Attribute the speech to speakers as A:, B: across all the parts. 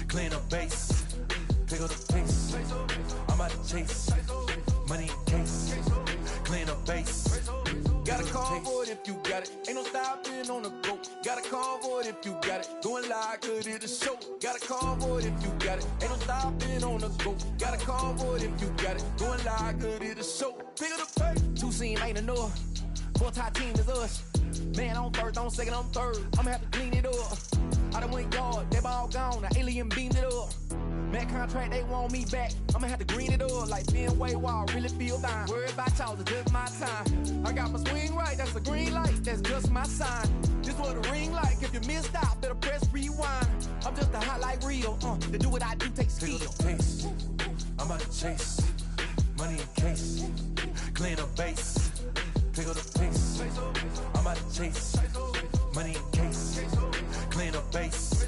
A: clean up base, pick up the pace. I'm out to chase, money in case, clean up base.
B: Got a call for it if you got it. Ain't no stopping on the go. Got a call for it if you got it. Going live, good it a show. Got a call for it if you got it. Ain't no stopping on the go. Got a call for it if you got it. Going live, good it a show. Pick up the pace.
C: Two seam ain't enough. Four tie team is us. Man on first, on second, on third. I'ma have to clean it up. I done went yard, that ball gone. The alien beamed it up. Man contract, they want me back. I'ma have to green it up like Fenway Wall. Really feel fine. Worried about y'all, it's just my time. I got my swing right, that's a green light. That's just my sign. This what a ring like. If you missed out, better press rewind. I'm just a highlight reel. To do what I do takes skill.
A: Pick up the pace. I'm out to chase, money in case, clean up base. Pick up the pace. I'm out to chase, money in case, clean up base.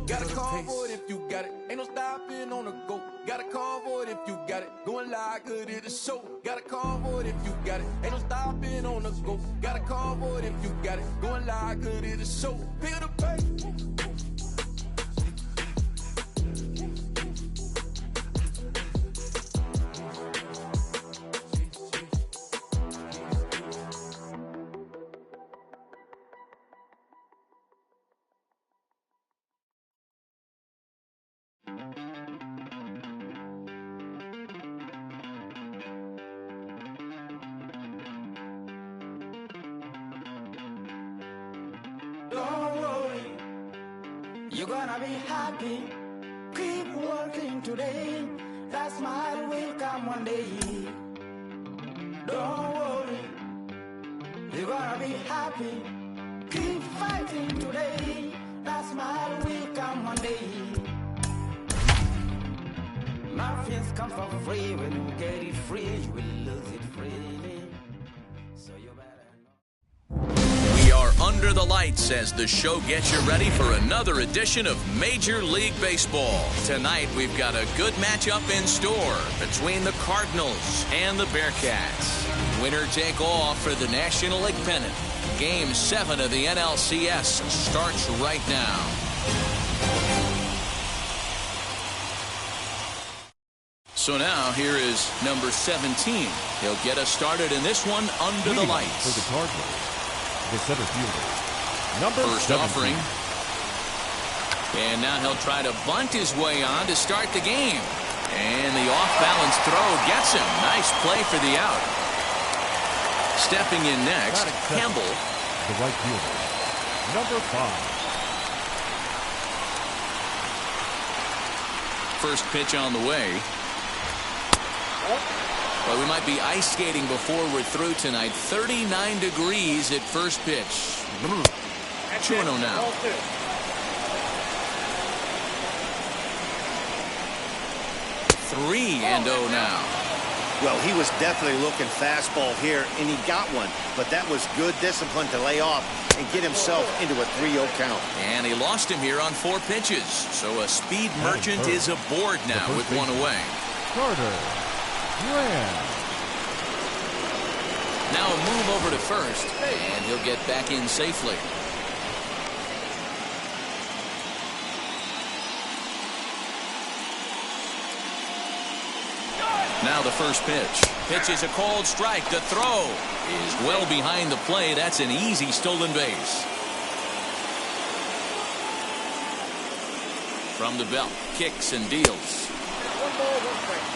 B: Got a call for it if you got it. Ain't no stopping on the go. Got a call for it if you got it. Going live, good it a show. Got a call for it if you got it. Ain't no stopping on the go. Got a call for it if you got it. Going live, good it a show. Pick up the pace.
D: Don't worry, you're gonna be happy. Keep working today. That smile will come one day. Don't worry, you're gonna be happy. Keep fighting today. That smile will come one day. Nothing's come for free. When you get it free, you will lose it freely. So you better.
E: We are under the lights as the show gets you ready for another edition of Major League Baseball. Tonight, we've got a good matchup in store between the Cardinals and the Bearcats. Winner take all for the National League pennant. Game 7 of the NLCS starts right now. So now, here is number 17. He'll get us started in this one under the lights.
F: For the Cardinals, the center fielder, number
E: First
F: 17.
E: offering. And now he'll try to bunt his way on to start the game. And the off-balance throw gets him. Nice play for the out. Stepping in next, Campbell.
F: The right fielder, number 5.
E: First pitch on the way. Well, we might be ice skating before we're through tonight. 39 degrees at first pitch. 2-0 now. Three and 0 now.
G: Well, he was definitely looking fastball here, and he got one. But that was good discipline to lay off and get himself into a 3-0 count.
E: And he lost him here on 4 pitches. So a speed merchant is aboard now with one away.
F: Carter Grant.
E: Now a move over to first, and he'll get back in safely. Now the first pitch. Pitch is a called strike. The throw is well behind the plate. That's an easy stolen base. From the belt, kicks and deals.
C: 1 ball, 1 strike.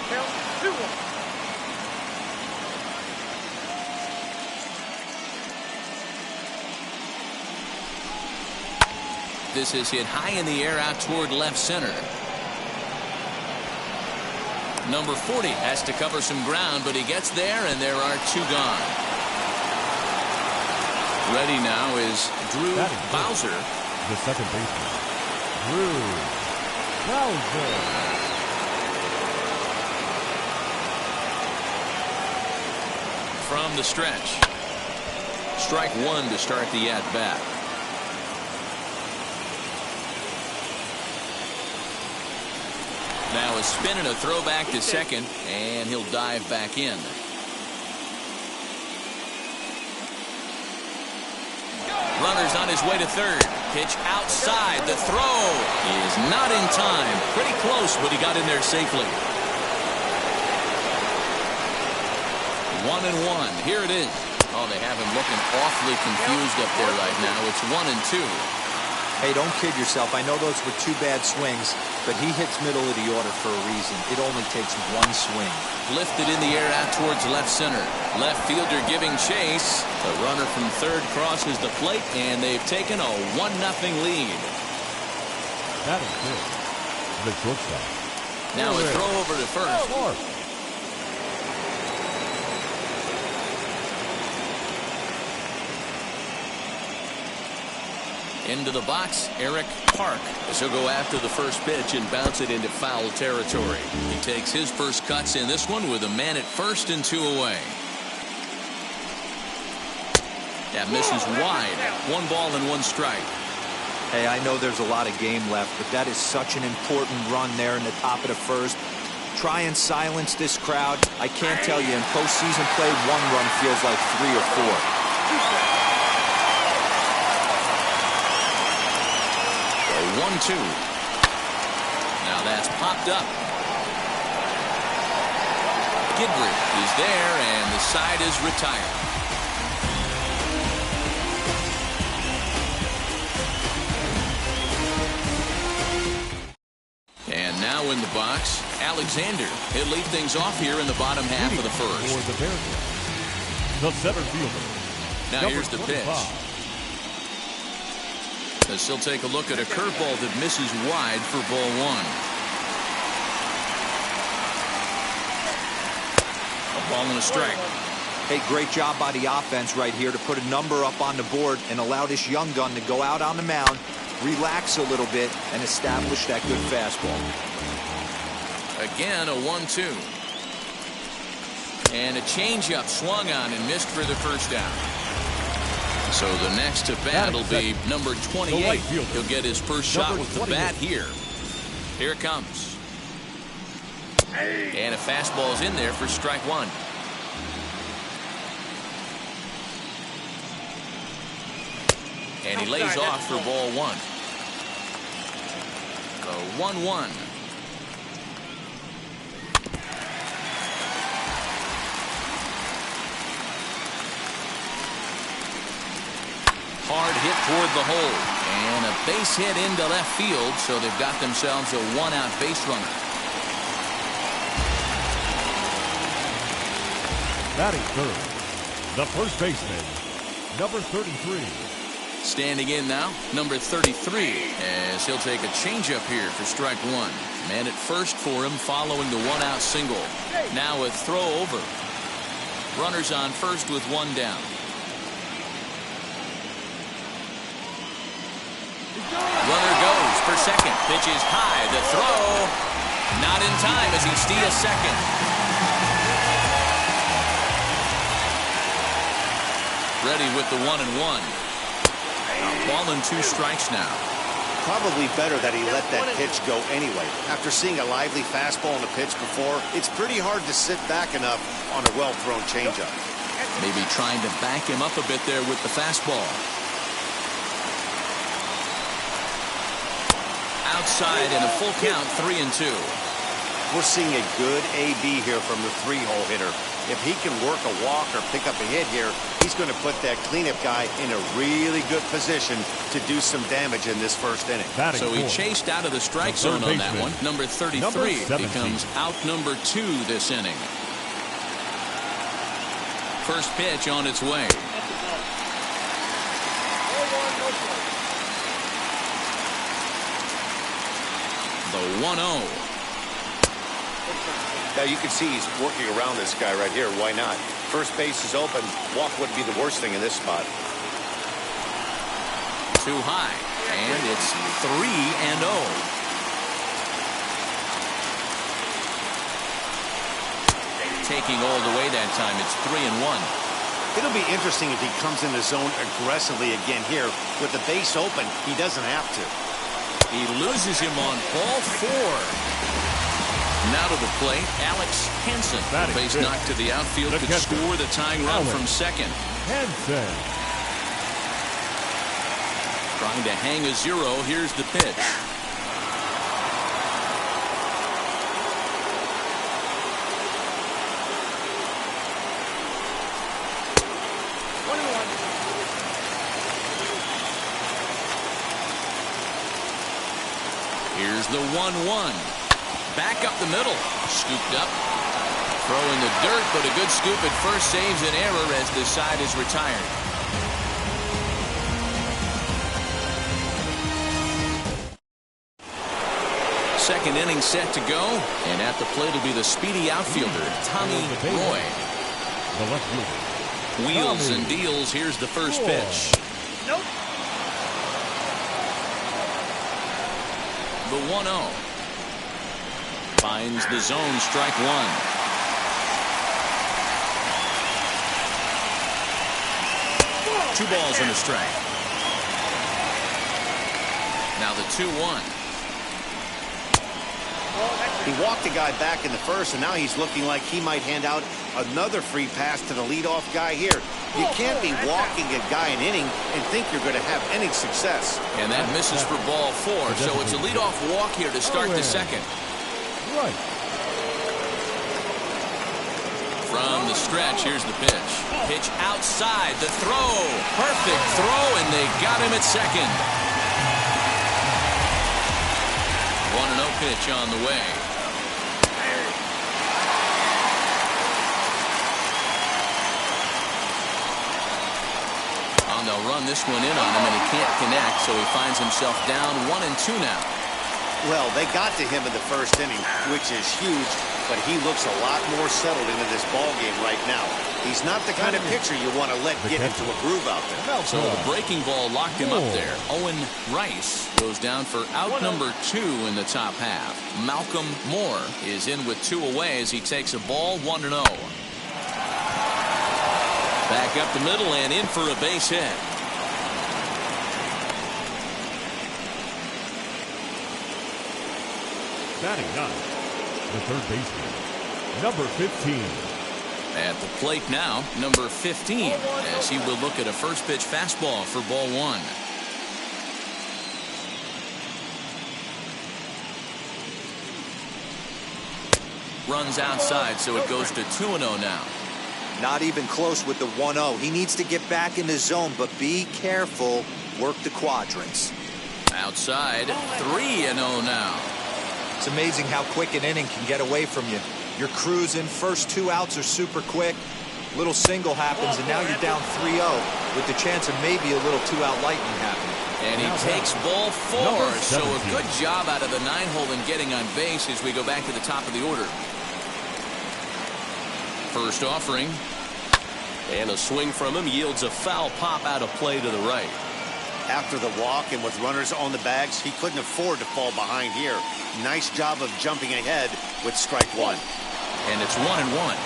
C: Count 2-1.
E: This is hit high in the air out toward left center. Number 40 has to cover some ground, but he gets there, and there are 2 gone. Ready now is Drew Bowser.
F: The second baseman, Drew Bowser.
E: From the stretch. Strike 1 to start the at-bat. Now a spin and a throw back to second, and he'll dive back in. on his way to third. Pitch outside. The throw is not in time. Pretty close, but he got in there safely. 1-1. Here it is. Oh, they have him looking awfully confused up there right now. It's 1-2.
H: Hey, don't kid yourself. I know those were 2 bad swings, but he hits middle of the order for a reason. It only takes 1 swing.
E: Lifted in the air out towards left center. Left fielder giving chase. The runner from third crosses the plate, and they've taken a 1-0 lead.
F: That is good. The shortstop.
E: Now a throw over to first. Into the box, Eric Park, as he'll go after the first pitch and bounce it into foul territory. He takes his first cuts in this one with a man at first and 2 away. That misses wide. 1 ball and 1 strike.
H: Hey, I know there's a lot of game left, but that is such an important run there in the top of the first. Try and silence this crowd. I can't tell you, in postseason play, 1 run feels like 3 or 4.
E: 1-2. Now that's popped up. Gidry is there, and the side is retired. And now in the box, Alexander. He'll lead things off here in the bottom half of the first.
F: For the Bears, the center fielder.
E: Now here's the pitch. As he'll take a look at a curveball that misses wide for ball 1. A ball and a strike.
H: Hey, great job by the offense right here to put a number up on the board and allow this young gun to go out on the mound, relax a little bit, and establish that good fastball.
E: Again, a 1-2. And a changeup swung on and missed for the first down. So the next to bat will be number 28. He'll get his first shot with the bat here. Here it comes. And a fastball's in there for strike 1. And he lays off for ball 1. So 1-1. Hard hit toward the hole, and a base hit into left field, so they've got themselves a 1-out base runner.
F: Batting third, the first baseman, number 33.
E: Standing in now, number 33, as he'll take a changeup here for strike 1. Man at first for him following the 1-out single. Now a throw over. Runners on first with 1 down. Runner goes for second. Pitch is high. The throw not in time as he steals second. Ready with the 1-1. Ball and 2 strikes now.
G: Probably better that he let that pitch go anyway. After seeing a lively fastball on the pitch before, it's pretty hard to sit back enough on a well-thrown changeup.
E: Maybe trying to back him up a bit there with the fastball. Outside and a full count, 3-2.
G: We're seeing a good AB here from the 3-hole hitter. If he can work a walk or pick up a hit here, he's going to put that cleanup guy in a really good position to do some damage in this first inning.
E: So he chased out of the strike zone on that one. Number 33 becomes out number 2 this inning. First pitch on its way. The 1-0.
G: Now you can see he's working around this guy right here. Why not? First base is open. Walk wouldn't be the worst thing in this spot.
E: Too high. And it's 3-0. Taking all the way that time. It's 3-1.
G: It'll be interesting if he comes in the zone aggressively again here. With the base open, he doesn't have to.
E: He loses him on ball 4. Now to the plate, Alex Hansen. Base knocked to the outfield, could score the tying run from second.
F: Hansen.
E: Trying to hang a 0. Here's the pitch. Here's the 1-1. Back up the middle. Scooped up. Throw in the dirt, but a good scoop at first saves an error as the side is retired. Second inning set to go, and at the plate will be the speedy outfielder, Tommy Roy. Wheels and deals. Here's the first pitch.
F: Nope.
E: The 1-0. Finds the zone, strike one. Two balls and a strike. Now the 2-1.
G: He walked the guy back in the first, and now he's looking like he might hand out another free pass to the leadoff guy here. You can't be walking a guy an inning and think you're going to have any success.
E: And that misses for ball 4, so it's a leadoff walk here to start the second.
F: Right.
E: From the stretch, here's the pitch. Pitch outside, the throw. Perfect throw, and they got him at second. 1-0 pitch on the way. And they'll run this one in on him, and he can't connect, so he finds himself down 1-2 now.
G: Well, they got to him in the first inning, which is huge, but he looks a lot more settled into this ball game right now. He's not the kind of pitcher you want to let get into a groove out there.
E: So the breaking ball locked him up there. Owen Rice goes down for out number 2 in the top half. Malcolm Moore is in with 2 away as he takes a ball 1-0. Back up the middle and in for a base hit.
F: Batting 9, the third baseman, number 15.
E: At the plate now, number 15, as he will look at a first pitch fastball for ball 1. Runs outside, so it goes to 2-0 now.
H: Not even close with the 1-0. He needs to get back in the zone, but be careful. Work the quadrants.
E: Outside, 3-0 now.
H: It's amazing how quick an inning can get away from you. You're cruising. First 2 outs are super quick. Little single happens, and now you're down 3-0 with the chance of maybe a little 2-out lightning happening.
E: And he takes ball 4, so a good job out of the 9-hole in getting on base as we go back to the top of the order. First offering, and a swing from him yields a foul pop out of play to the right.
G: After the walk and with runners on the bags, he couldn't afford to fall behind here. Nice job of jumping ahead with strike 1.
E: And it's 1-1.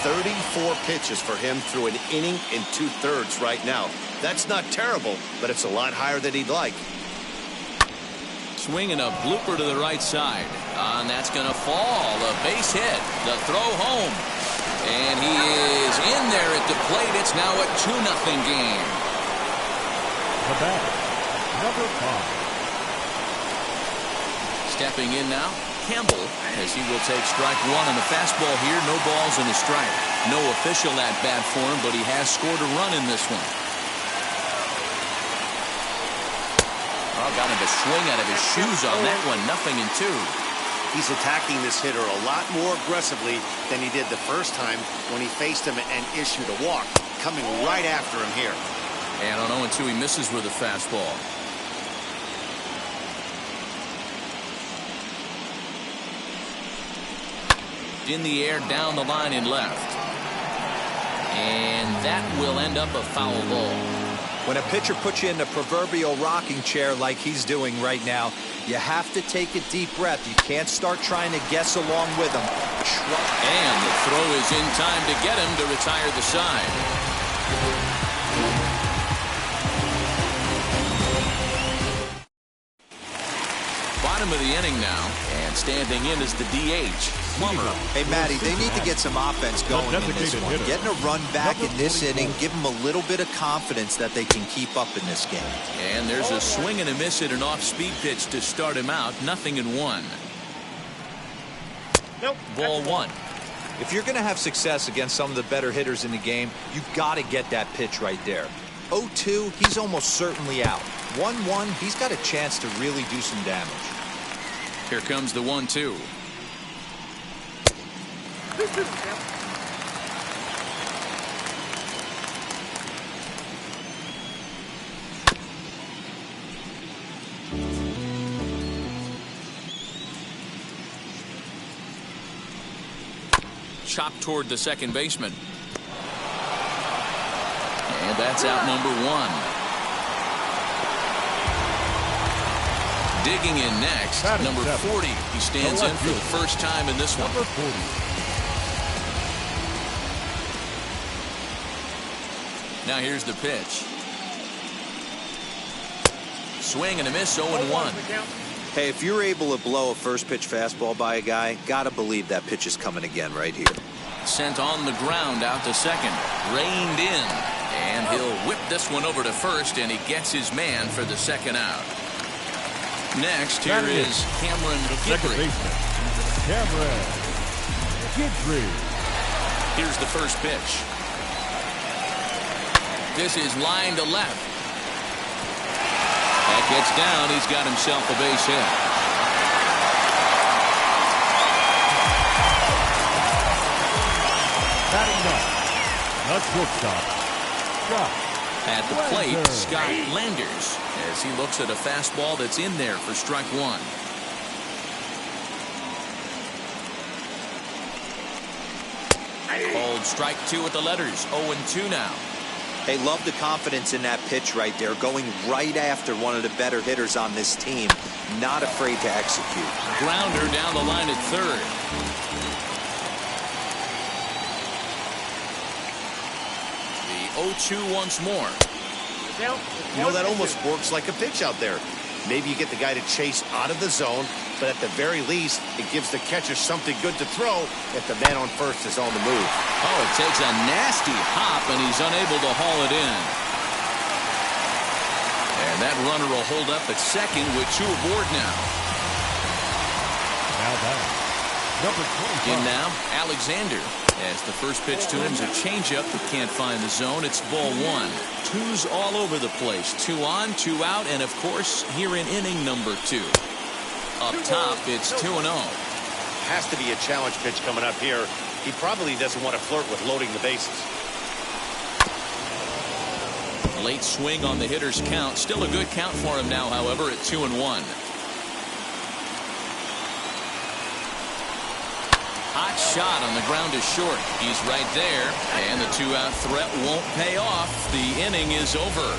G: 34 pitches for him through an inning and 2/3 right now. That's not terrible, but it's a lot higher than he'd like.
E: Swinging a blooper to the right side. And that's going to fall. A base hit. The throw home. And he is in there at the plate. It's now a 2-0 game.
F: The batter, number 5.
E: Stepping in now, Campbell, as he will take strike 1 on the fastball here. No balls and a strike. No official at-bat for him, but he has scored a run in this one. Oh, got him to swing out of his shoes on that one. 0-2.
G: He's attacking this hitter a lot more aggressively than he did the first time when he faced him and issued a walk. Coming right after him here.
E: And on 0-2, he misses with a fastball. In the air, down the line in left. And that will end up a foul ball.
H: When a pitcher puts you in the proverbial rocking chair like he's doing right now, you have to take a deep breath. You can't start trying to guess along with him.
E: And the throw is in time to get him to retire the side. Bottom of the inning now, and standing in is the DH, Plummer.
H: Hey, Matty, they need to get some offense going in this one. Getting a run back in this inning, give them a little bit of confidence that they can keep up in this game.
E: And there's a swing and a miss at an off-speed pitch to start him out. 0-1. Ball 1.
H: If you're going to have success against some of the better hitters in the game, you've got to get that pitch right there. 0-2, he's almost certainly out. 1-1, he's got a chance to really do some damage.
E: Here comes the 1-2. Chopped toward the second baseman. And that's out number 1. Digging in next, number 40. He stands in for the first time in this one.
F: Number 40.
E: Now here's the pitch. Swing and a miss, 0-1.
H: Hey, if you're able to blow a first pitch fastball by a guy, gotta believe that pitch is coming again right here.
E: Sent on the ground out to second. Reined in. And he'll whip this one over to first, and he gets his man for the second out. Next, here is Cameron Guidry.
F: Cameron Guidry.
E: Here's the first pitch. This is line to left. That gets down. He's got himself a base hit.
F: Batting up. The shortstop. Scott.
E: At the plate, Scott Landers, as he looks at a fastball that's in there for strike 1. Called strike 2 with the letters. 0-2 now.
H: Hey, love the confidence in that pitch right there, going right after one of the better hitters on this team. Not afraid to execute.
E: Grounder down the line at third. The 0-2 once more.
G: You know, that almost works like a pitch out there. Maybe you get the guy to chase out of the zone, but at the very least, it gives the catcher something good to throw if the man on first is on the move.
E: Oh, it takes a nasty hop, and he's unable to haul it in. And that runner will hold up at second with 2 aboard now.
F: Now back. Number 25.
E: In now, Alexander. As the first pitch to him is a changeup that can't find the zone. It's ball 1. 2's all over the place. 2 on, 2 out, and of course, here in inning number 2. Up top, it's 2-0.
G: Has to be a challenge pitch coming up here. He probably doesn't want to flirt with loading the bases.
E: Late swing on the hitter's count. Still a good count for him now, however, at 2-1. Hot shot on the ground is short. He's right there, and the 2-out threat won't pay off. The inning is over.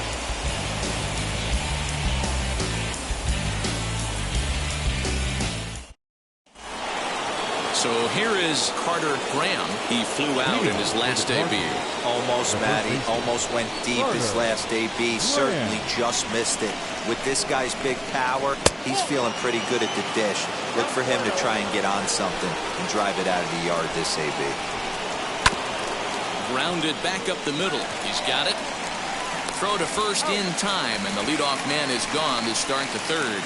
E: So here is Carter Graham. He flew out in his last debut.
H: Almost, Matty. Almost went deep his last debut. Certainly just missed it. With this guy's big power, he's feeling pretty good at the dish. Look for him to try and get on something and drive it out of the yard this AB.
E: Grounded back up the middle. He's got it. Throw to first in time, and the leadoff man is gone to start the third.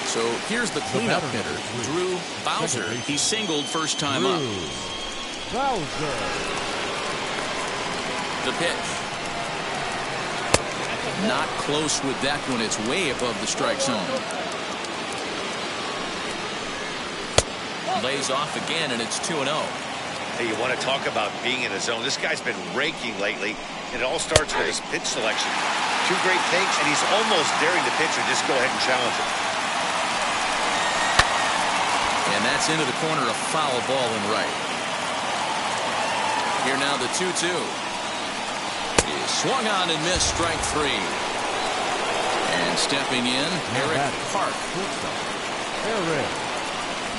E: So here's the cleanup hitter, Drew Bowser. He singled first time up.
F: Bowser.
E: The pitch. Not close with that one. It's way above the strike zone. Lays off again, and it's 2-0.
G: Hey, you want to talk about being in a zone? This guy's been raking lately, and it all starts with his pitch selection. 2 great takes, and he's almost daring the pitcher just go ahead and challenge him.
E: And that's into the corner, a foul ball and right. Here now the 2-2. He swung on and missed, strike 3. And stepping in, Eric Park.
F: Eric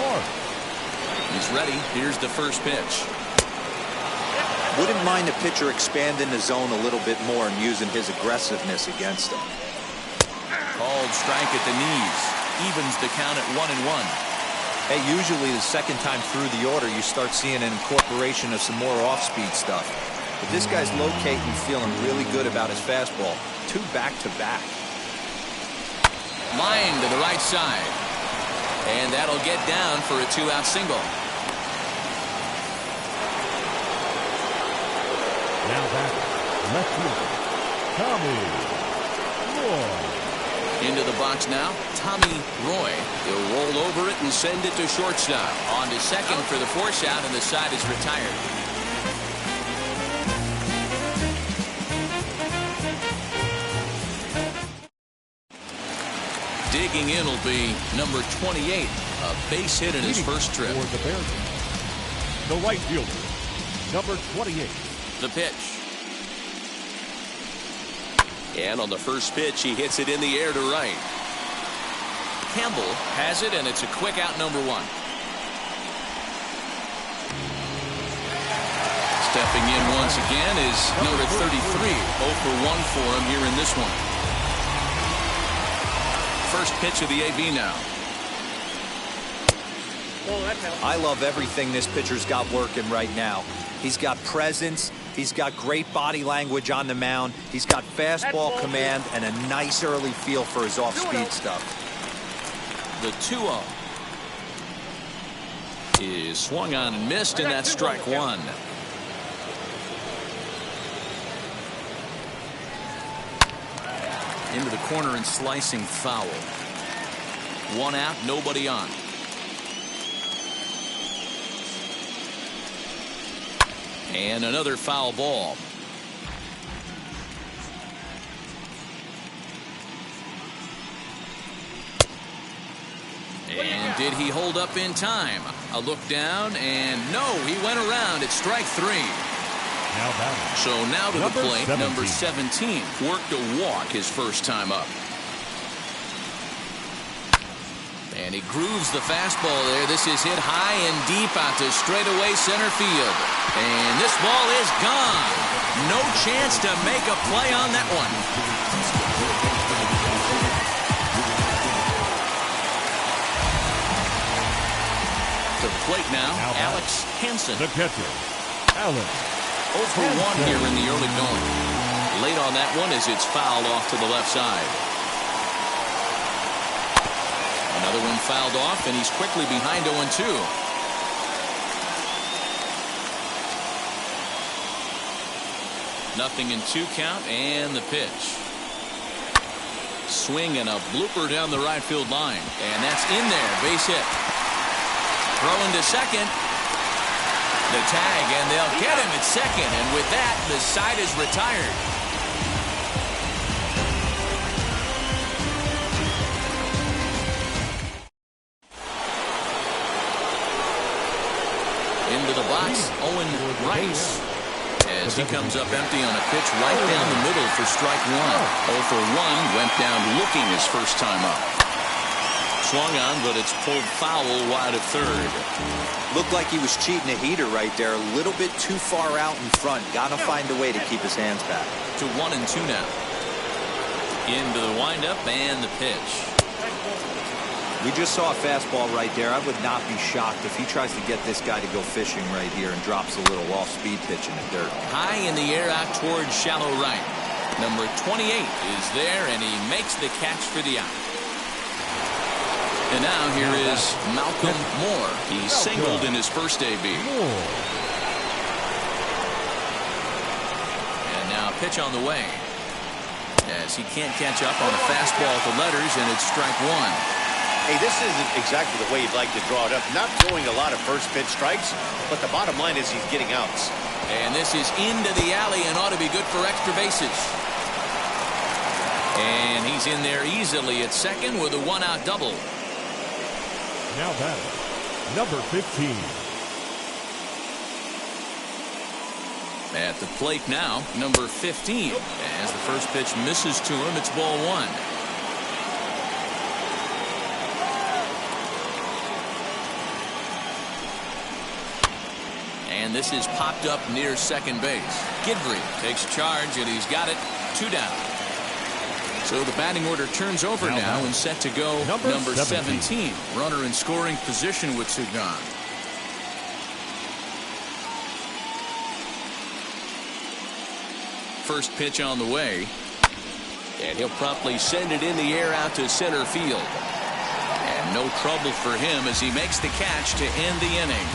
F: Park.
E: He's ready. Here's the first pitch.
H: Wouldn't mind the pitcher expanding the zone a little bit more and using his aggressiveness against him.
E: Called strike at the knees. Evens the count at 1-1.
H: Hey, usually the second time through the order, you start seeing an incorporation of some more off-speed stuff. But this guy's locating and feeling really good about his fastball. 2 back-to-back.
E: Line to the right side. And that'll get down for a 2-out single.
F: Now back, left fielder, Tommy Roy.
E: Into the box now, Tommy Roy. He'll roll over it and send it to shortstop. On to second for the force out, and the side is retired. Digging in will be number 28, a base hit in his first trip.
F: For the Bears, the right fielder, number 28.
E: The pitch. And on the first pitch, he hits it in the air to right. Campbell has it, and it's a quick out, number 1. Stepping in once again is number 33. 0 for 1 for him here in this one. First pitch of the AB now.
H: I love everything this pitcher's got working right now. He's got presence. He's got great body language on the mound. He's got fastball command and a nice early feel for his off-speed stuff.
E: The 2-0 is swung on and missed, and that's strike 1. Into the corner and slicing foul. 1 out, nobody on. And another foul ball. And did he hold up in time? A look down, and no, he went around at strike 3. So now to the plate, number 17. Worked a walk his first time up. And he grooves the fastball there. This is hit high and deep out to straightaway center field. And this ball is gone. No chance to make a play on that one. To the plate now Alex Hansen.
F: The catcher, Alex.
E: 0 for 1 here in the early going. Late on that one as it's fouled off to the left side. Another one fouled off, and he's quickly behind 0-2. Nothing in 2 count, and the pitch. Swing and a blooper down the right field line. And that's in there. Base hit. Throw into second. The tag, and they'll get him at second. And with that, the side is retired. Into the box, Owen Rice. As he comes up empty on a pitch right down the middle for strike 1. 0 for 1, went down looking his first time up. Swung on, but it's pulled foul wide of third.
H: Looked like he was cheating a heater right there. A little bit too far out in front. Got to find a way to keep his hands back.
E: To 1-2 now. Into the windup and the pitch.
H: We just saw a fastball right there. I would not be shocked if he tries to get this guy to go fishing right here and drops a little off-speed pitch in the dirt.
E: High in the air out towards shallow right. Number 28 is there, and he makes the catch for the out. And now here is Malcolm Moore. He singled in his first AB. And now a pitch on the way. As he can't catch up on a fastball at the letters, and it's strike 1.
G: Hey, this isn't exactly the way you'd like to draw it up. Not throwing a lot of first pitch strikes, but the bottom line is he's getting outs.
E: And this is into the alley and ought to be good for extra bases. And he's in there easily at second with a 1-out double.
F: Now batter, number 15.
E: At the plate now, number 15. As the first pitch misses to him, it's ball 1. And this is popped up near second base. Gidry takes charge, and he's got it. 2 down. So the batting order turns over now and set to go number 17. Runner in scoring position with two gone. First pitch on the way. And he'll promptly send it in the air out to center field. And no trouble for him as he makes the catch to end the inning.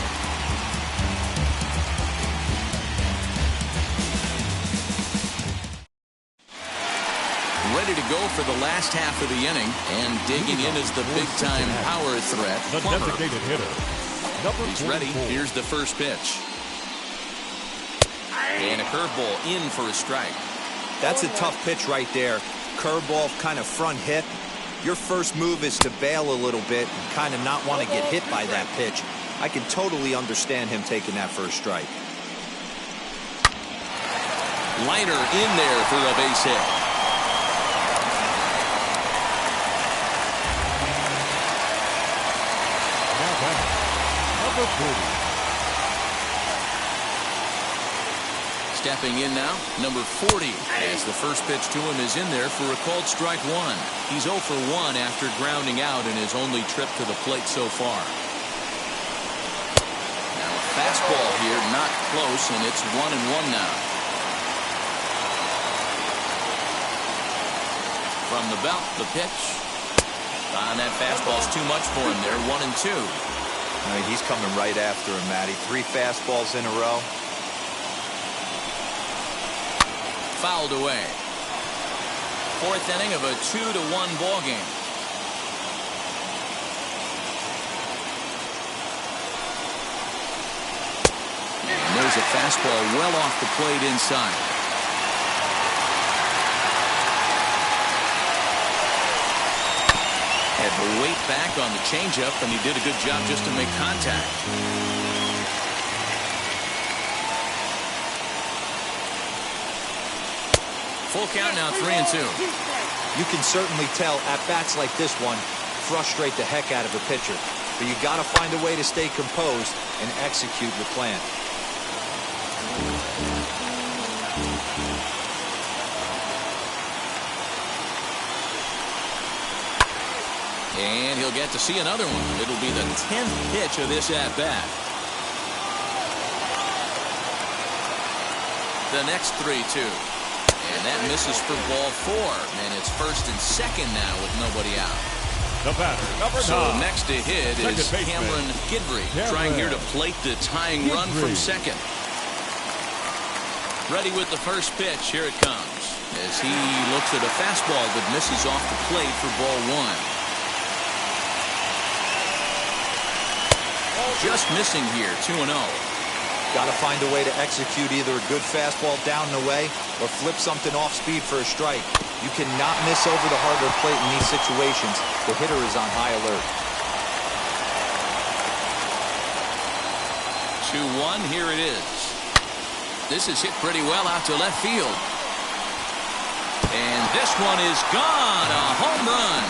E: Ready to go for the last half of the inning, and digging in is the big-time power threat,
F: The designated hitter, number 44.
E: He's ready. Here's the first pitch. And a curveball in for a strike.
H: That's a tough pitch right there. Curveball, kind of front hit. Your first move is to bail a little bit and kind of not want to get hit by that pitch. I can totally understand him taking that first strike.
E: Liner in there for a base hit.
F: Number 40.
E: Stepping in now, number 40, as the first pitch to him is in there for a called strike one. He's 0 for 1 after grounding out in his only trip to the plate so far. Now a fastball here, not close, and it's 1-1 now. From the belt, the pitch. And that fastball's too much for him there, 1-2.
H: I mean, he's coming right after him, Matty. 3 fastballs in a row.
E: Fouled away. Fourth inning of a 2-1 ball game. And there's a fastball well off the plate inside. Had the weight back on the changeup, and he did a good job just to make contact. Full count now, 3-2.
H: You can certainly tell at bats like this one frustrate the heck out of a pitcher. But you got to find a way to stay composed and execute your plan.
E: And he'll get to see another one. It'll be the 10th pitch of this at-bat. The next 3-2. And that misses for ball 4. And it's first and second now with nobody out.
F: The batter, number 9.
E: So next to hit is Cameron Guidry, trying here to plate the tying run from second. Ready with the first pitch. Here it comes. As he looks at a fastball that misses off the plate for ball 1. Just missing here, 2-0.
H: Got to find a way to execute either a good fastball down and away or flip something off speed for a strike. You cannot miss over the harder plate in these situations. The hitter is on high alert.
E: 2-1, here it is. This is hit pretty well out to left field. And this one is gone, a home run.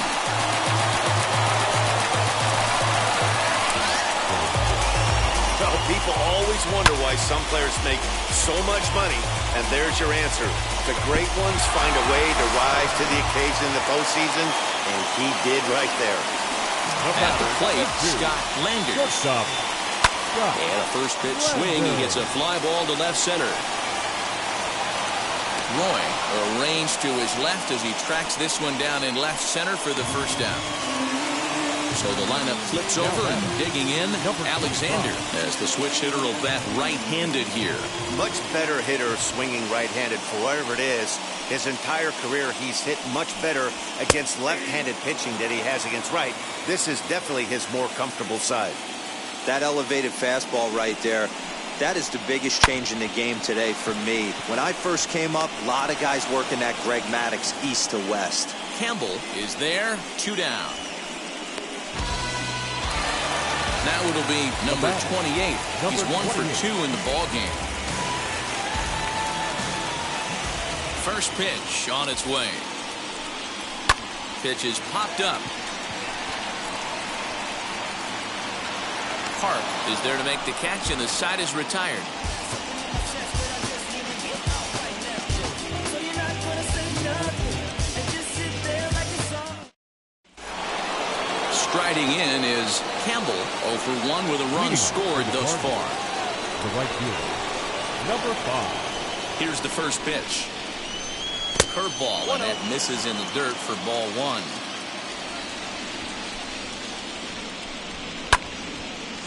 G: People always wonder why some players make so much money, and there's your answer. The great ones find a way to rise to the occasion in the postseason, and he did right there.
E: At the plate, Scott Landers. And a first pitch swing. He gets a fly ball to left center. Roy arranged to his left as he tracks this one down in left center for the first down. So the lineup flips over, and digging in, Alexander, as the switch hitter will bat right-handed here.
G: Much better hitter swinging right-handed for whatever it is. His entire career, he's hit much better against left-handed pitching than he has against right. This is definitely his more comfortable side.
H: That elevated fastball right there, that is the biggest change in the game today for me. When I first came up, a lot of guys working that Greg Maddux east to west.
E: Campbell is there, 2 down. Now it'll be number 28. He's 1 for 2 in the ball game. First pitch on its way. Pitch is popped up. Park is there to make the catch, and the side is retired. Riding in is Campbell, 0 for 1 with a run scored thus far.
F: The right fielder, number 5.
E: Here's the first pitch. Curveball, and that misses in the dirt for ball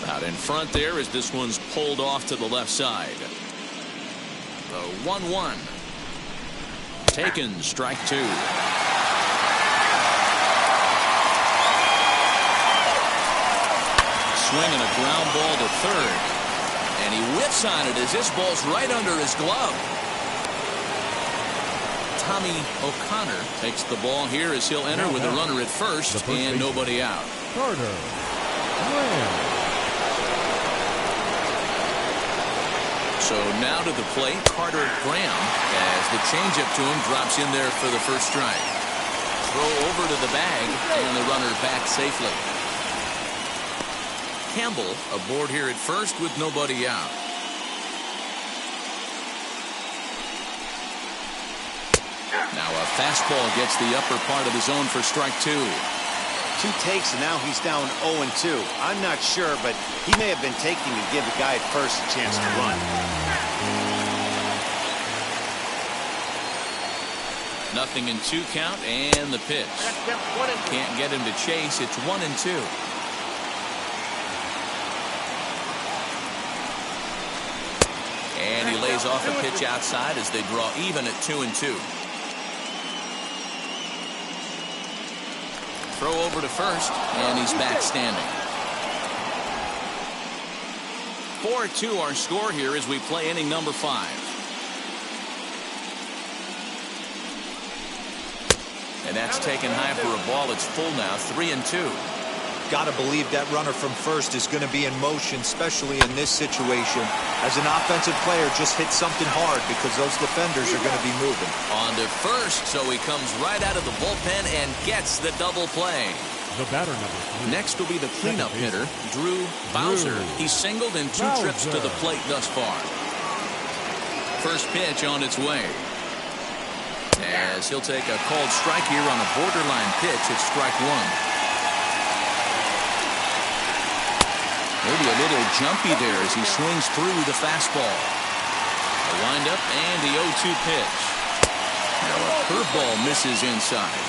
E: 1. Out in front there as this one's pulled off to the left side. The 1-1. Taken, strike 2. Swinging a ground ball to third. And he whiffs on it as this ball's right under his glove. Tommy O'Connor takes the ball here as he'll enter with a runner at first and nobody out.
F: Carter Graham.
E: So now to the plate, Carter Graham, as the changeup to him drops in there for the first strike. Throw over to the bag, and the runner back safely. Campbell aboard here at first with nobody out. Now a fastball gets the upper part of the zone for strike 2.
G: 2 takes, and now he's down 0-2. I'm not sure, but he may have been taking to give the guy at first a chance to run.
E: Nothing in 2 count, and the pitch. Can't get him to chase. It's 1-2. And he lays off a pitch outside as they draw even at 2-2. Throw over to first, and he's back standing. 4-2 our score here as we play inning number 5. And that's taken high for a ball. It's full now, 3-2.
H: Got to believe that runner from first is going to be in motion, especially in this situation. As an offensive player, just hit something hard because those defenders are going to be moving.
E: On to first, so he comes right out of the bullpen and gets the double play.
F: The batter number 3.
E: Next will be the cleanup hitter, Drew Bowser. He's singled in 2 trips to the plate thus far. First pitch on its way. As he'll take a called strike here on a borderline pitch at strike 1. Maybe a little jumpy there as he swings through the fastball. A windup and the 0-2 pitch. Now a curveball misses inside.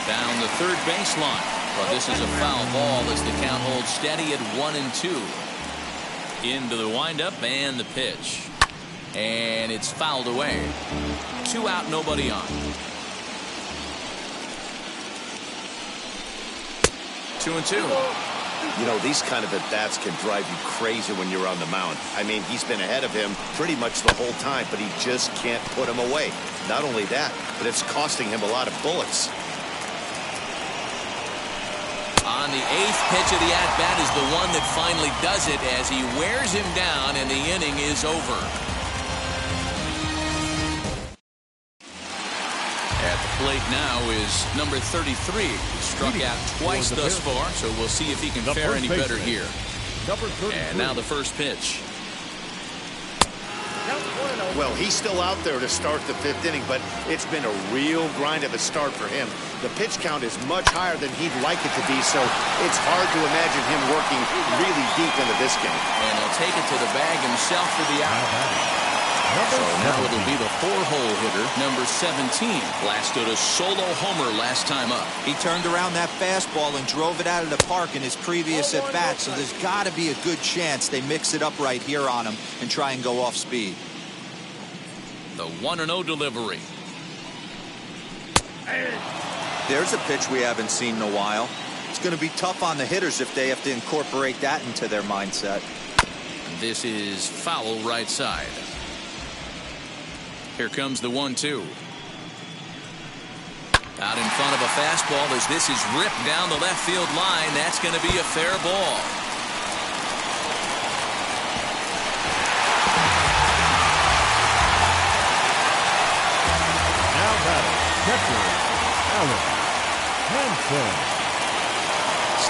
E: Down the third baseline. But this is a foul ball as the count holds steady at 1-2. Into the windup and the pitch. And it's fouled away. 2 out, nobody on. 2-2.
G: You know, these kind of at-bats can drive you crazy when you're on the mound. I mean, he's been ahead of him pretty much the whole time, but he just can't put him away. Not only that, but it's costing him a lot of bullets.
E: On the 8th pitch of the at-bat is the one that finally does it as he wears him down and the inning is over. At the plate now is number 33. He struck out twice thus far, so we'll see if he can fare any better here. And now the first pitch.
G: Well, he's still out there to start the 5th inning, but it's been a real grind of a start for him. The pitch count is much higher than he'd like it to be, so it's hard to imagine him working really deep into this game.
E: And he'll take it to the bag himself for the out. So now it'll be the 4-hole hitter, number 17. Blasted a solo homer last time up.
H: He turned around that fastball and drove it out of the park in his previous at-bat, so there's got to be a good chance they mix it up right here on him and try and go off speed.
E: The 1-0 delivery.
H: There's a pitch we haven't seen in a while. It's going to be tough on the hitters if they have to incorporate that into their mindset.
E: This is foul right side. Here comes the 1-2. Out in front of a fastball as this is ripped down the left field line. That's going to be a fair ball.
F: Now batting, catcher, Alex Hansen.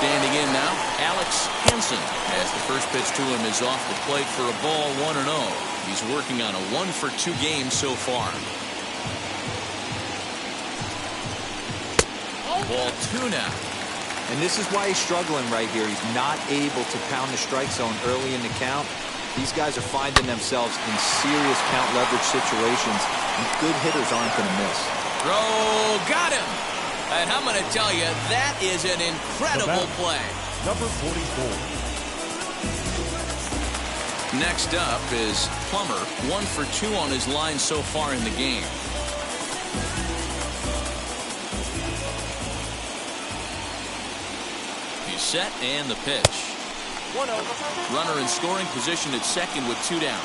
E: Standing in now, Alex Hansen, as the first pitch to him is off the plate for a ball, 1-0. He's working on a 1-for-2 game so far. Ball 2 now.
H: And this is why he's struggling right here. He's not able to pound the strike zone early in the count. These guys are finding themselves in serious count leverage situations, and good hitters aren't going to miss.
E: Throw, got him. And I'm going to tell you, that is an incredible play.
F: Number 44.
E: Next up is Plummer, 1 for 2 on his line so far in the game. He's set and the pitch. 1-0. Runner in scoring position at second with 2 down.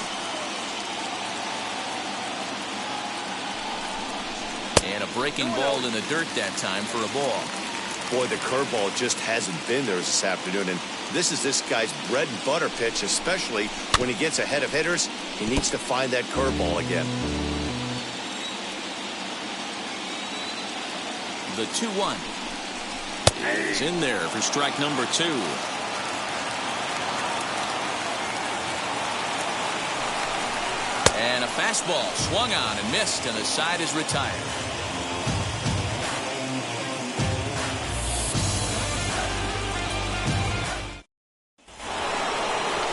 E: And a breaking ball in the dirt that time for a ball.
G: Boy, the curveball just hasn't been there this afternoon, and this is this guy's bread and butter pitch, especially when he gets ahead of hitters. He needs to find that curveball again.
E: The 2-1. He's in there for strike number 2. And a fastball swung on and missed, and the side is retired.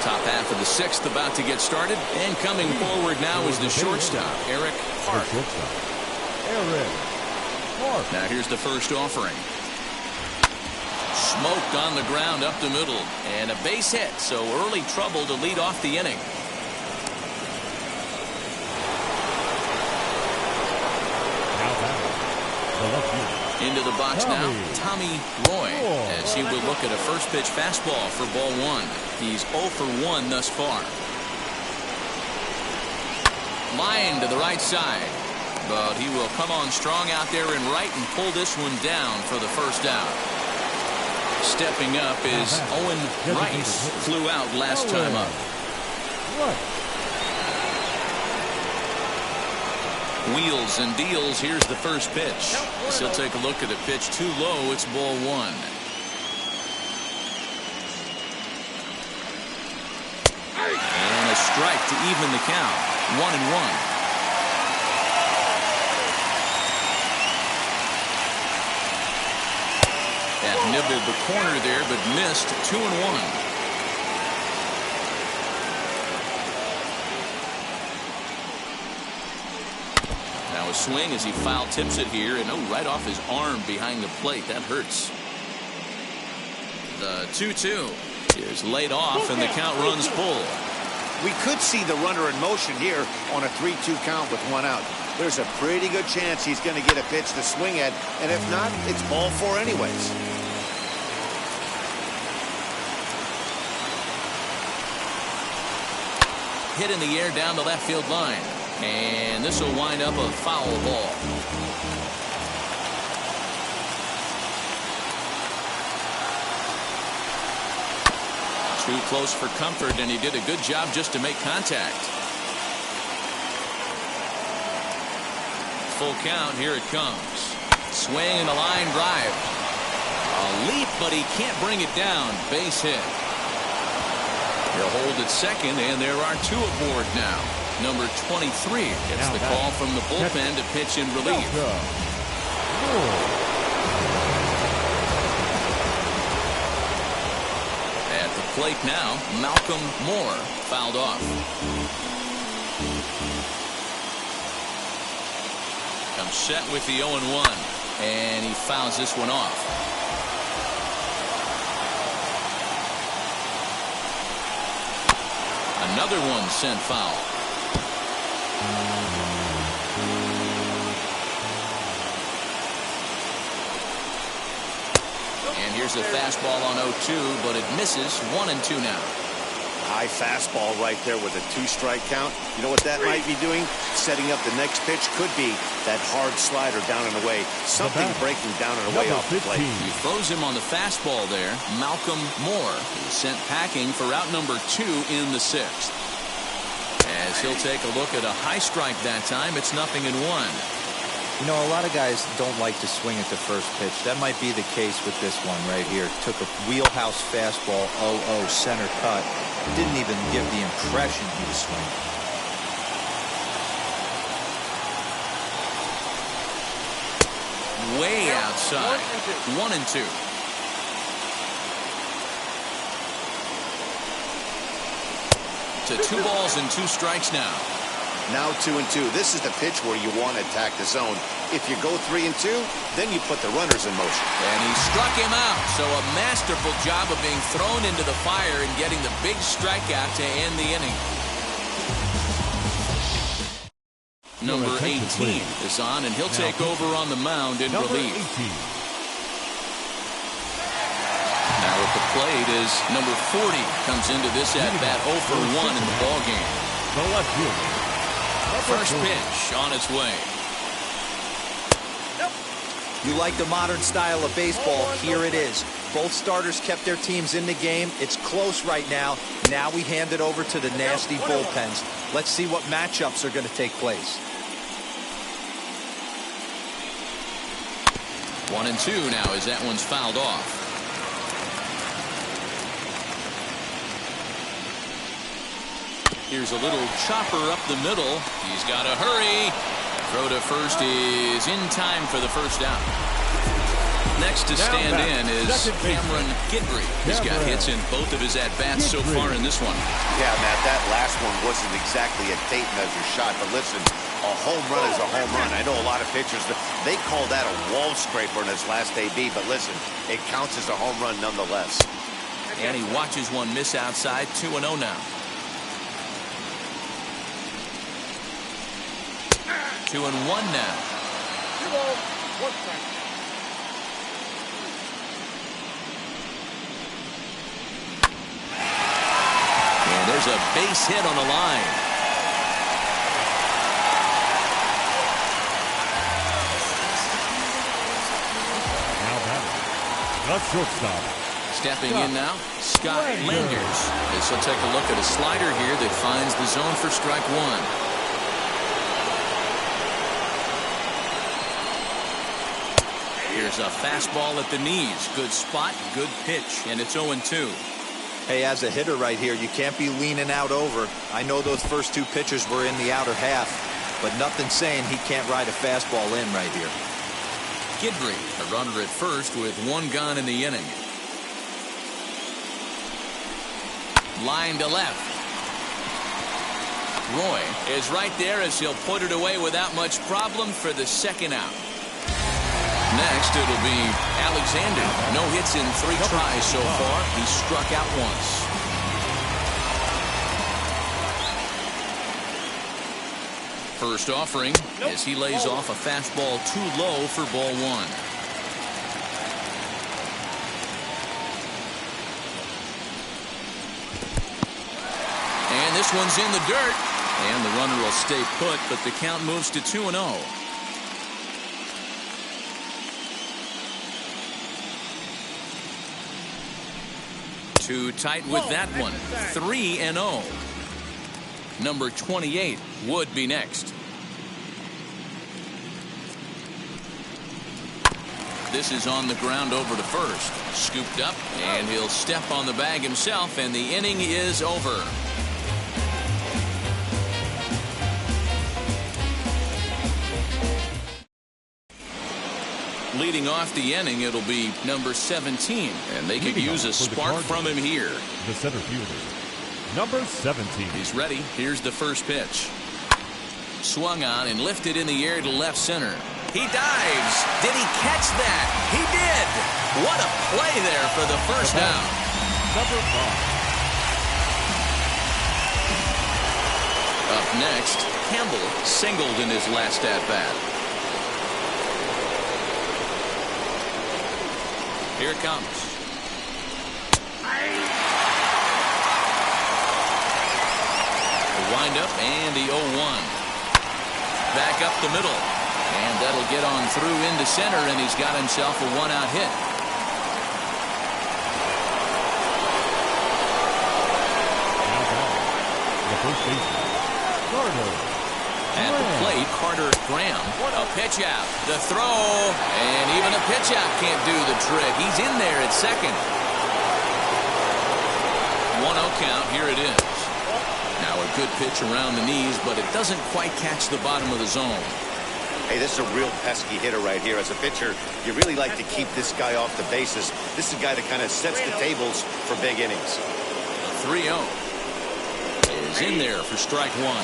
E: Top half of the 6th about to get started, and coming forward now is the shortstop, Eric Hart. Now here's the first offering. Smoked on the ground up the middle, and a base hit, so early trouble to lead off the inning. Into the box now, Tommy Roy, as he will look at a first pitch fastball for ball 1. He's 0 for 1 thus far. Line to the right side, but he will come on strong out there in right and pull this one down for the first out. Stepping up is Owen Rice, flew out last time up. Wheels and deals. Here's the first pitch. So take a look at the pitch. Too low. It's ball 1. And a strike to even the count. 1-1. That nibbled the corner there, but missed. 2-1. A swing as he foul tips it here, and right off his arm behind the plate. That hurts. The 2-2 is laid off, and the count runs full.
G: We could see the runner in motion here on a 3-2 count with 1 out. There's a pretty good chance he's going to get a pitch to swing at, and if not, it's ball 4 anyways.
E: Hit in the air down the left field line. And this will wind up a foul ball. Too close for comfort, and he did a good job just to make contact. Full count. Here it comes. Swing and a line drive. A leap, but he can't bring it down. Base hit. He'll hold at second, and there are 2 aboard now. Number 23 gets the call from the bullpen to pitch in relief. At the plate now, Malcolm Moore fouled off. Comes set with the 0-1, and he fouls this one off. Another one sent foul. And here's a fastball on 0-2, but it misses. 1-2 now.
G: High fastball right there with a 2-strike count. You know what that might be doing? Setting up the next pitch. Could be that hard slider down and away. Something breaking down and away off the plate.
E: He throws him on the fastball there. Malcolm Moore is sent packing for out number 2 in the 6th. As he'll take a look at a high strike that time. It's 0-1.
H: You know, a lot of guys don't like to swing at the first pitch. That might be the case with this one right here. Took a wheelhouse fastball, 0-0 center cut. Didn't even give the impression he was swinging.
E: way outside. 1-2. To 2 balls and 2 strikes now.
G: Now 2-2. This is the pitch where you want to attack the zone. If you go 3-2, then you put the runners in motion.
E: And he struck him out. So a masterful job of being thrown into the fire and getting the big strikeout to end the inning. Number 18 is on, and he'll take over on the mound in relief. Now at the plate is number 40. Comes into this at-bat 0 for 1 in the ballgame.
F: The left fielder.
E: First pitch on its way.
H: You like the modern style of baseball. Here it is. Both starters kept their teams in the game. It's close right now. Now we hand it over to the nasty bullpens. Let's see what matchups are going to take place.
E: 1-2 now as that one's fouled off. Here's a little chopper up the middle. He's got to hurry. Throw to first is in time for the first out. Next to stand in is Cameron Guidry. He's got hits in both of his at-bats so far in this one.
G: Yeah, Matt, that last one wasn't exactly a tape measure shot, but listen, a home run is a home run. I know a lot of pitchers, they call that a wall scraper in his last AB, but listen, it counts as a home run nonetheless.
E: And he watches one miss outside. 2-0 now. 2-1 now.
C: 2 balls, 1 strike.
E: And there's a base hit on the line.
F: Now batting, the shortstop.
E: Stepping in now, Scott Landers. This will take a look at a slider here that finds the zone for strike 1. Here's a fastball at the knees. Good spot, good pitch, and it's 0-2.
H: Hey, as a hitter right here, you can't be leaning out over. I know those first 2 pitches were in the outer half, but nothing saying he can't ride a fastball in right here.
E: Guidry, a runner at first with 1 gone in the inning. Line to left. Roy is right there as he'll put it away without much problem for the second out. Next, it'll be Alexander. No hits in 3 tries so far. He struck out once. First offering as he lays off a fastball too low for ball 1. And this one's in the dirt. And the runner will stay put, but the count moves to 2-0. Too tight with that one. 3-0. Number 28 would be next. This is on the ground over to first. Scooped up, and he'll step on the bag himself, and the inning is over. Leading off the inning, it'll be number 17, and they could use a spark from him here.
F: The center fielder, number 17.
E: He's ready. Here's the first pitch. Swung on and lifted in the air to left center. He dives. Did he catch that? He did. What a play there for the first down.
F: Number 5.
E: Up next, Campbell singled in his last at-bat. Here it comes. The windup and the 0-1. Back up the middle. And that'll get on through into center, and he's got himself a 1-out hit.
F: The first baseman, Carter.
E: At the plate, Carter Graham. A pitch out. The throw. And even a pitch out can't do the trick. He's in there at second. 1-0 count. Here it is. Now a good pitch around the knees, but it doesn't quite catch the bottom of the zone.
G: Hey, this is a real pesky hitter right here. As a pitcher, you really like to keep this guy off the bases. This is a guy that kind of sets the tables for big innings.
E: 3-0 is in there for strike one.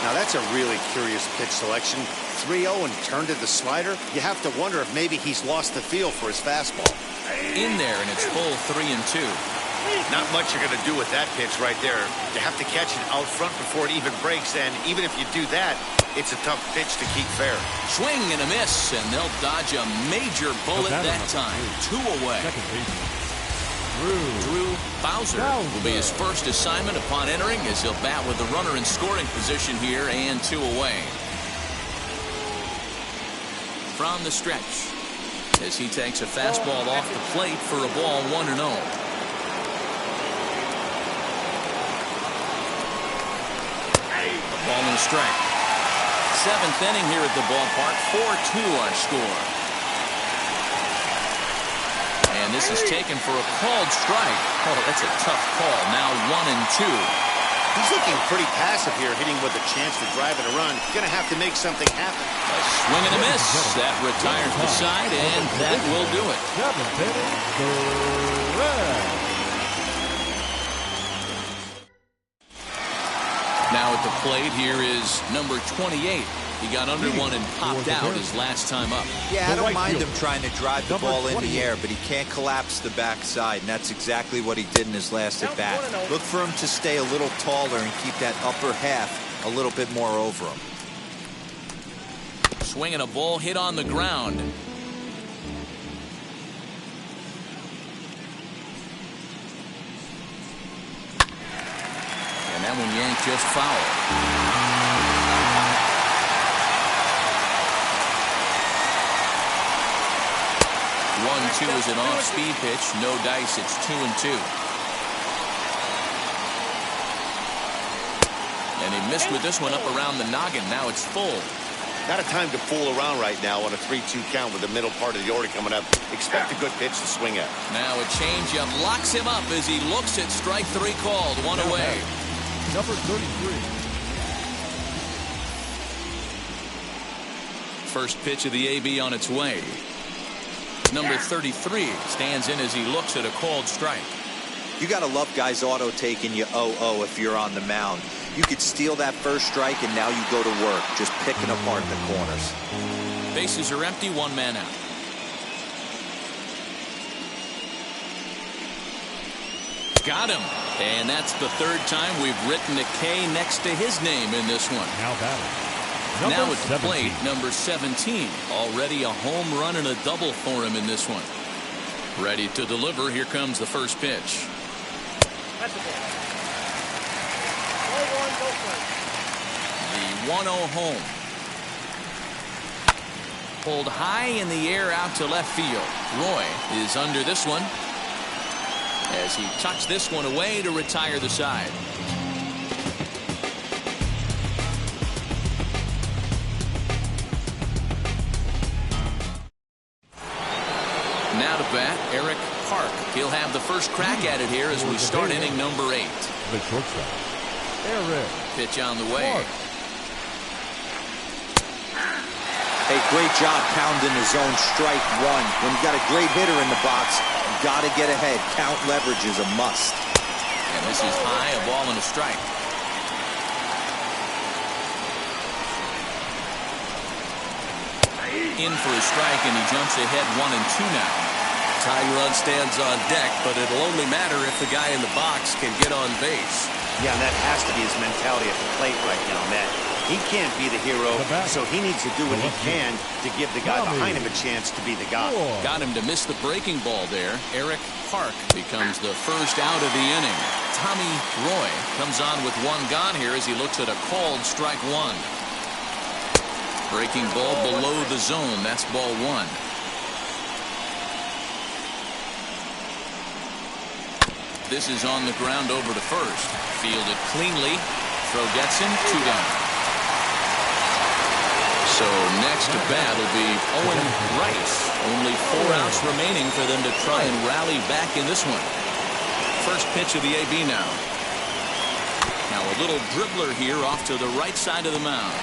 G: Now, that's a really curious pitch selection. 3-0 and turned to the slider. You have to wonder if maybe he's lost the feel for his fastball.
E: In there, and it's full 3-2.
G: Not much you're going to do with that pitch right there. You have to catch it out front before it even breaks, and even if you do that, it's a tough pitch to keep fair.
E: Swing and a miss, and they'll dodge a major bullet that time. 2 away. Drew Bowser will be his first assignment upon entering, as he'll bat with the runner in scoring position here, and 2 away. From the stretch, as he takes a fastball off the plate for a ball 1-0. Ball and a strike. 7th inning here at the ballpark. 4-2 our score. And this is taken for a called strike. Oh, that's a tough call. Now 1-2.
G: He's looking pretty passive here, hitting with a chance to drive it a run. Going to have to make something happen.
E: A swing and a miss. That retires the side, and that will do it. Now at the plate here is number 28. He got under one and popped out his last time up.
H: Yeah, I don't mind him trying to drive the ball in the air, but he can't collapse the backside, and that's exactly what he did in his last at bat. Look for him to stay a little taller and keep that upper half a little bit more over him.
E: Swinging a ball hit on the ground. And that one yanked just foul. 1-2 is an off-speed pitch. No dice. It's 2-2. And he missed with this one up around the noggin. Now it's full.
G: Not a time to fool around right now on a 3-2 count with the middle part of the order coming up. Expect a good pitch to swing at.
E: Now a changeup locks him up as he looks at strike 3 called. 1 away.
F: Number 33.
E: First pitch of the AB on its way. Number 33 stands in as he looks at a called strike.
H: You got to love guys auto taking you 0-0 if you're on the mound. You could steal that first strike, and now you go to work, just picking apart the corners.
E: Bases are empty, 1 man out. Got him. And that's the 3rd time we've written a K next to his name in this one.
F: Now batting.
E: Now at the plate, number 17. Already a home run and a double for him in this one. Ready to deliver. Here comes the first pitch.
C: That's a ball.
E: The 1-0 home. Pulled high in the air out to left field. Roy is under this one as he tucks this one away to retire the side. Now to bat, Eric Park. He'll have the first crack at it here as we start inning number 8.
F: The shortstop, Eric.
E: Pitch on the way.
F: Park.
H: Hey, great job pounding the zone strike 1. When you got a great hitter in the box, you got to get ahead. Count leverage is a must.
E: And this is high, a ball and a strike. In for a strike, and he jumps ahead 1-2 now.
I: Tying run stands on deck, but it'll only matter if the guy in the box can get on base.
G: Yeah, and that has to be his mentality at the plate right now, Matt. He can't be the hero, so he needs to do what he can to give the guy behind him a chance to be the guy.
E: Got him to miss the breaking ball there. Eric Park becomes the first out of the inning. Tommy Roy comes on with 1 gone here as he looks at a called strike 1. Breaking ball below the zone. That's ball 1. This is on the ground over to first. Fielded cleanly. Throw gets him. 2 down. So next to bat will be Owen Rice. Only 4 outs remaining for them to try and rally back in this one. First pitch of the AB now. Now a little dribbler here off to the right side of the mound.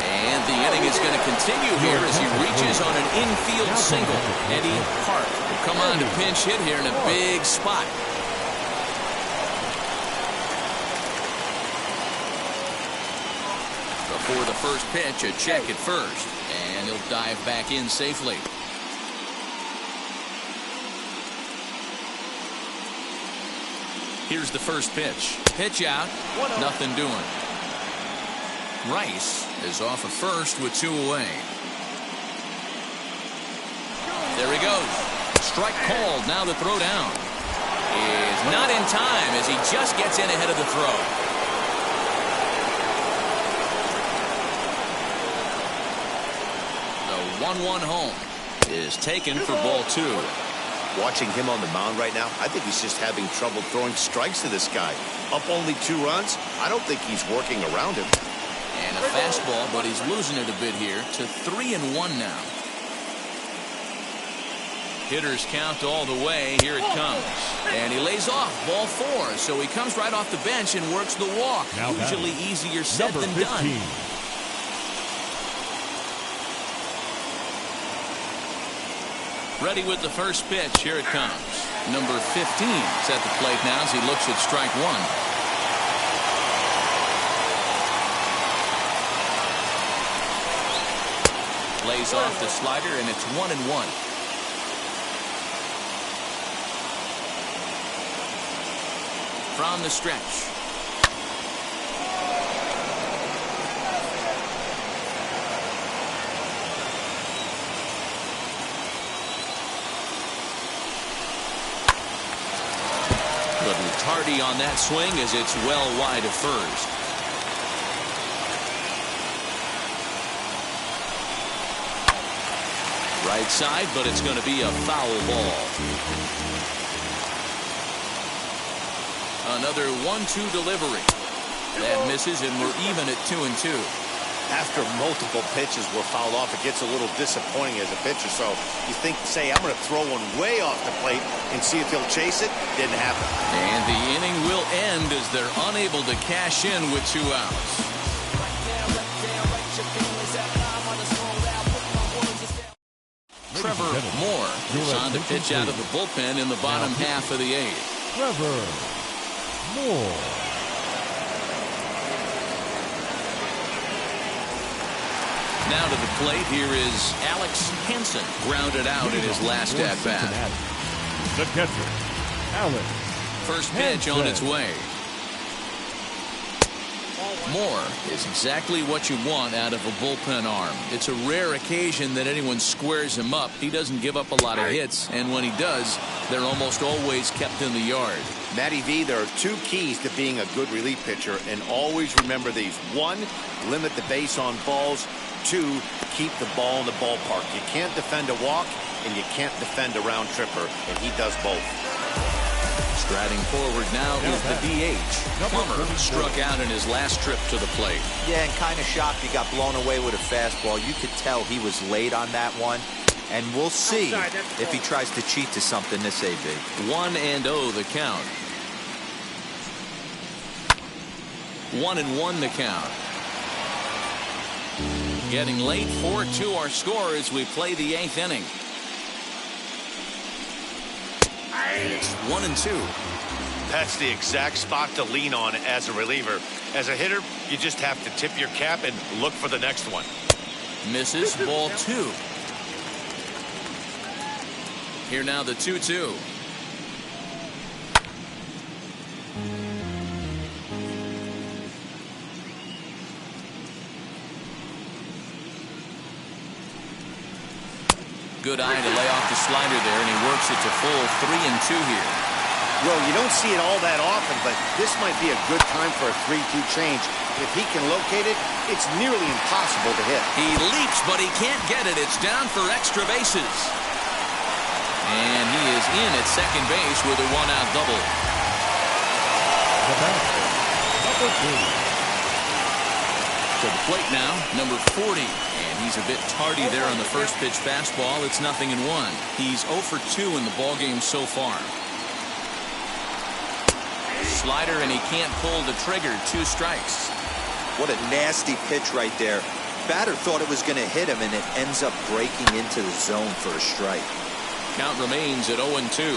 E: And the inning is going to continue here as he reaches on an infield single. Eddie Hart will come on to pinch hit here in a big spot. Before the first pitch, a check at first. And he'll dive back in safely. Here's the first pitch. Pitch out. Nothing doing. Rice is off of first with 2 away. There he goes. Strike called. Now the throw down is not in time as he just gets in ahead of the throw. The 1-1 home is taken for ball 2.
G: Watching him on the mound right now, I think he's just having trouble throwing strikes to this guy. Up only 2 runs. I don't think he's working around him.
E: And a fastball, but he's losing it a bit here to 3-1 now. Hitters count all the way. Here it comes. And he lays off ball 4. So he comes right off the bench and works the walk.
F: Now
E: usually easier said than done. Ready with the first pitch. Here it comes. Number 15 is at the plate now as he looks at strike 1. Lays off the slider, and it's 1-1. From the stretch. Little tardy on that swing as it's well wide of first. Right side, but it's going to be a foul ball. Another 1-2 delivery. That misses, and we're even at 2-2.
G: After multiple pitches were fouled off, it gets a little disappointing as a pitcher. So you think, say, I'm going to throw one way off the plate and see if he'll chase it. Didn't happen. And
E: the inning will end as they're unable to cash in with 2 outs. Trevor Moore is on to pitch out of the bullpen in the bottom half of the 8th.
F: Trevor Moore.
E: Now to the plate, here is Alex Hansen, grounded out in his last at-bat.
F: The catcher, Alex.
E: First pitch on its way. Moore is exactly what you want out of a bullpen arm. It's a rare occasion that anyone squares him up. He doesn't give up a lot of hits, and when he does, they're almost always kept in the yard.
G: Matty V, there are 2 keys to being a good relief pitcher, and always remember these. 1, limit the base on balls. 2, keep the ball in the ballpark. You can't defend a walk, and you can't defend a round tripper, and he does both.
E: Striding forward now is the DH. Plummer struck out in his last trip to the plate.
H: Yeah, and kind of shocked he got blown away with a fastball. You could tell he was late on that one. And we'll see if he tries to cheat to something this AB.
E: 1-0 the count. 1-1 the count. Getting late, 4-2 our score as we play the 8th inning. It's 1-2.
G: That's the exact spot to lean on as a reliever. As a hitter, you just have to tip your cap and look for the next one.
E: Misses, ball 2. Here now the 2-2. Good eye to lay off the slider there, and he works it to full 3-2 here.
G: Well, you don't see it all that often, but this might be a good time for a 3-2 change. If he can locate it, it's nearly impossible to hit.
E: He leaps, but he can't get it. It's down for extra bases. And he is in at second base with a 1-out double.
F: The batter, number 2.
E: To the plate now, number 40. And he's a bit tardy there on the first pitch fastball. It's 0-1. He's 0 for 2 in the ballgame so far. Slider, and he can't pull the trigger. 2 strikes.
H: What a nasty pitch right there. Batter thought it was going to hit him, and it ends up breaking into the zone for a strike.
E: Count remains at 0-2.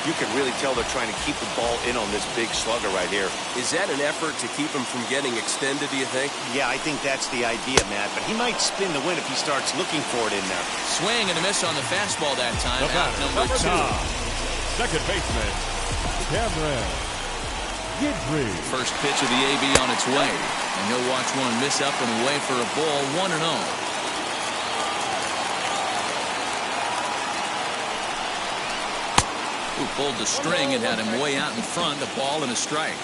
G: You can really tell they're trying to keep the ball in on this big slugger right here.
I: Is that an effort to keep him from getting extended, do you think?
G: Yeah, I think that's the idea, Matt. But he might spin the win if he starts looking for it in there.
E: Swing and a miss on the fastball that time. Out number 2.
F: Second baseman, Cameron Guidry.
E: First pitch of the AB on its way. And he'll watch one miss up and away for a ball, 1-0. Who pulled the string and had him way out in front, a ball and a strike.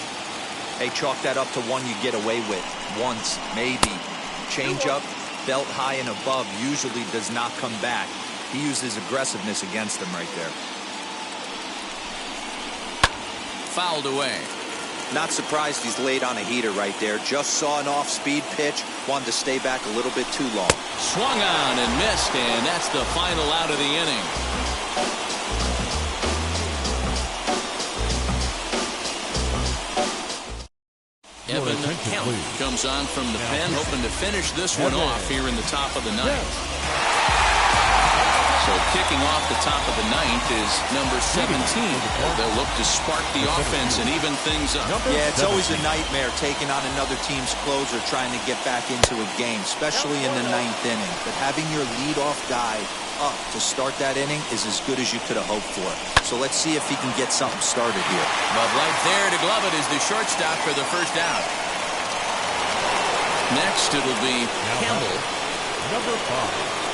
H: Hey, chalk that up to one you get away with. Once, maybe. Change up, belt high and above, usually does not come back. He used his aggressiveness against him right there.
E: Fouled away.
H: Not surprised he's laid on a heater right there. Just saw an off-speed pitch. Wanted to stay back a little bit too long.
E: Swung on and missed, and that's the final out of the inning. Evan Kemp comes on from the pen, hoping to finish this one off here in the top of the ninth. So kicking off the top of the ninth is number 17. They'll look to spark the offense and even things up.
H: Yeah, it's always a nightmare taking on another team's closer trying to get back into a game, especially in the ninth inning. But having your leadoff guy up to start that inning is as good as you could have hoped for. So let's see if he can get something started here.
E: But right there to glove it is the shortstop for the first out. Next it'll be Campbell.
F: Number 5.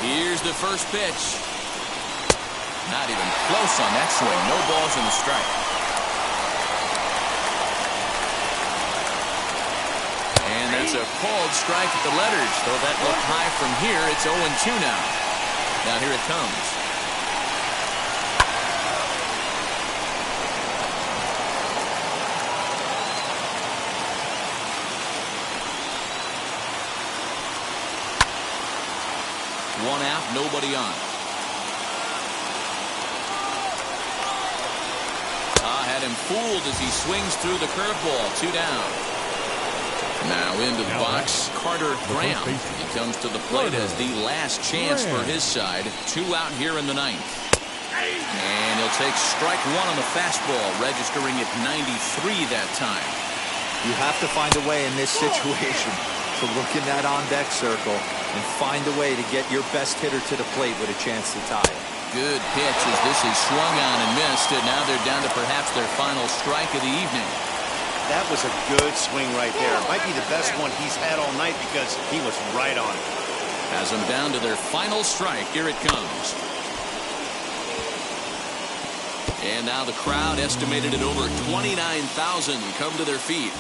E: Here's the first pitch. Not even close on that swing. No balls and a strike. And that's a called strike at the letters. Though that looked high from here, it's 0-2 now. Now here it comes. One out, nobody on. Had him fooled as he swings through the curveball. 2 down. Now into the box, Carter Graham. He comes to the plate as the last chance for his side. 2 out here in the ninth. And he'll take strike 1 on the fastball, registering at 93 that time.
H: You have to find a way in this situation to look in that on-deck circle and find a way to get your best hitter to the plate with a chance to tie it.
E: Good pitch as this is swung on and missed, and now they're down to perhaps their final strike of the evening.
G: That was a good swing right there. Might be the best one he's had all night because he was right on it.
E: Has them down to their final strike. Here it comes. And now the crowd, estimated at over 29,000, come to their feet.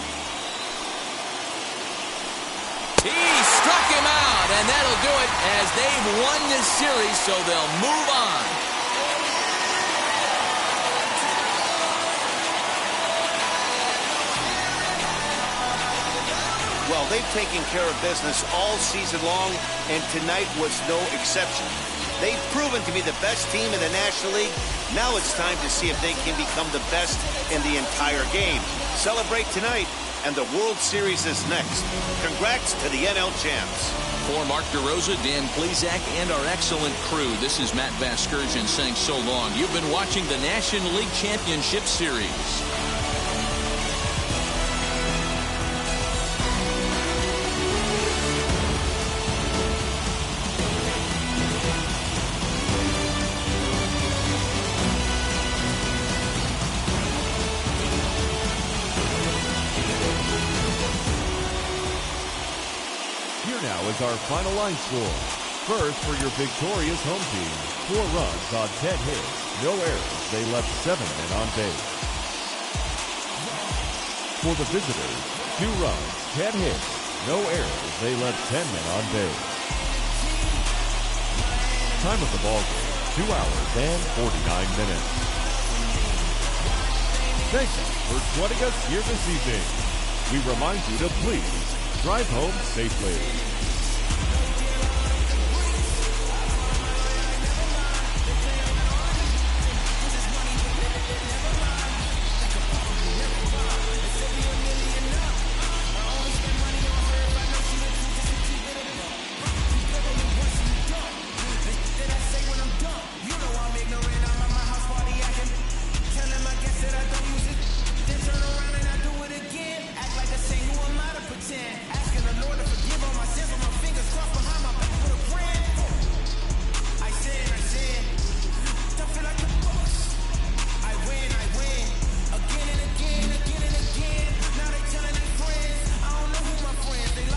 E: He struck him out, and that'll do it as they've won this series, so they'll move on.
G: Well, they've taken care of business all season long, and tonight was no exception. They've proven to be the best team in the National League. Now it's time to see if they can become the best in the entire game. Celebrate tonight, and the World Series is next. Congrats to the NL champs.
E: For Mark DeRosa, Dan Plesac, and our excellent crew, this is Matt Vasgersian saying so long. You've been watching the National League Championship Series.
F: Is our final line score. First, for your victorious home team, 4 runs on 10 hits, no errors. They left 7 men on base. For the visitors, 2 runs, 10 hits, no errors. They left 10 men on base. Time of the ball game, 2 hours and 49 minutes. Thank you for joining us here this evening. We remind you to please drive home safely.